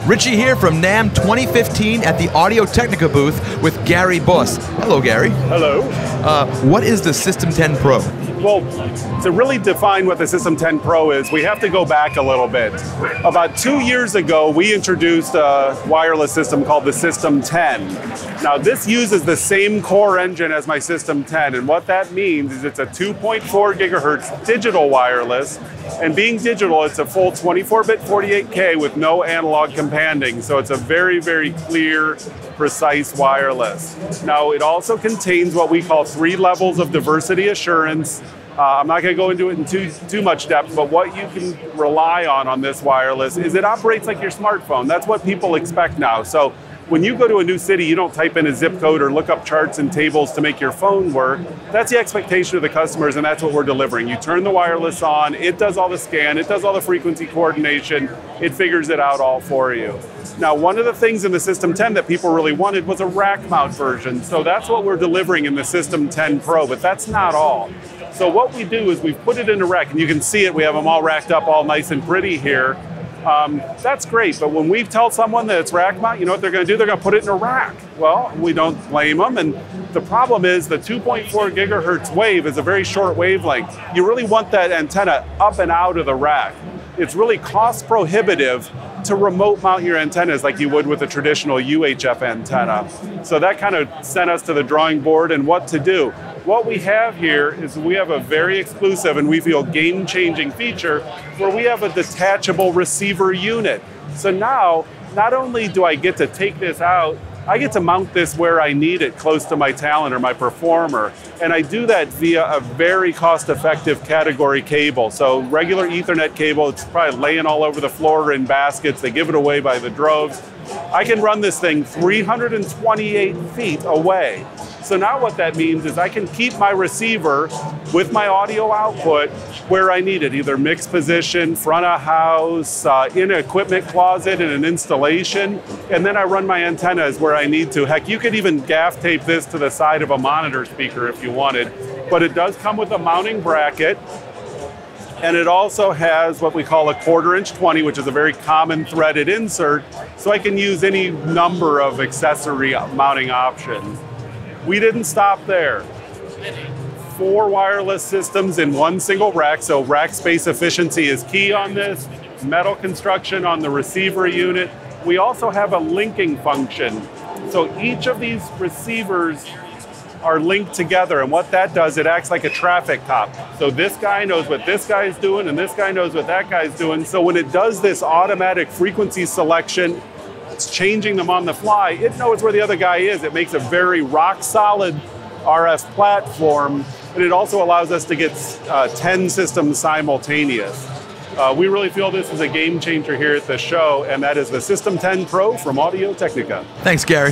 Richie here from NAMM 2015 at the Audio-Technica booth with Gary Buss. Hello, Gary. Hello. What is the System 10 Pro? Well, to really define what the System 10 Pro is, we have to go back a little bit. About 2 years ago, we introduced a wireless system called the System 10. Now, this uses the same core engine as my System 10, and what that means is it's a 2.4 gigahertz digital wireless, and being digital, it's a full 24-bit 48K with no analog companding, so it's a very, very clear, precise wireless. Now, it also contains what we call 3 levels of diversity assurance. I'm not going to go into it in too much depth, but what you can rely on this wireless is it operates like your smartphone. That's what people expect now. So when you go to a new city, you don't type in a zip code or look up charts and tables to make your phone work. That's the expectation of the customers, and that's what we're delivering. You turn the wireless on, it does all the scan, it does all the frequency coordination, it figures it out all for you. Now, one of the things in the System 10 that people really wanted was a rack mount version. So that's what we're delivering in the System 10 Pro, but that's not all. So what we do is we've put it in a rack, and you can see it, we have them all racked up all nice and pretty here. That's great, but when we tell someone that it's rack mount, you know what they're going to do? They're going to put it in a rack. Well, we don't blame them, and the problem is the 2.4 gigahertz wave is a very short wavelength. You really want that antenna up and out of the rack. It's really cost prohibitive to remote mount your antennas like you would with a traditional UHF antenna. So that kind of sent us to the drawing board and what to do. What we have here is we have a very exclusive and we feel game-changing feature where we have a detachable receiver unit. So now, not only do I get to take this out, I get to mount this where I need it, close to my talent or my performer. And I do that via a very cost-effective category cable. So regular Ethernet cable, it's probably laying all over the floor in baskets. They give it away by the droves. I can run this thing 328 feet away. So now what that means is I can keep my receiver with my audio output where I need it, either mixed position, front of house, in an equipment closet, in an installation, and then I run my antennas where I need to. Heck, you could even gaff tape this to the side of a monitor speaker if you wanted, but it does come with a mounting bracket, and it also has what we call a 1/4" 20, which is a very common threaded insert, so I can use any number of accessory mounting options. We didn't stop there. 4 wireless systems in one single rack, so rack space efficiency is key on this. Metal construction on the receiver unit. We also have a linking function. So each of these receivers are linked together, and what that does, it acts like a traffic cop. So this guy knows what this guy's doing, and this guy knows what that guy's doing. So when it does this automatic frequency selection, it's changing them on the fly, it knows where the other guy is. It makes a very rock-solid RF platform, and it also allows us to get 10 systems simultaneous. We really feel this is a game changer here at the show, and that is the System 10 Pro from Audio-Technica. Thanks, Gary.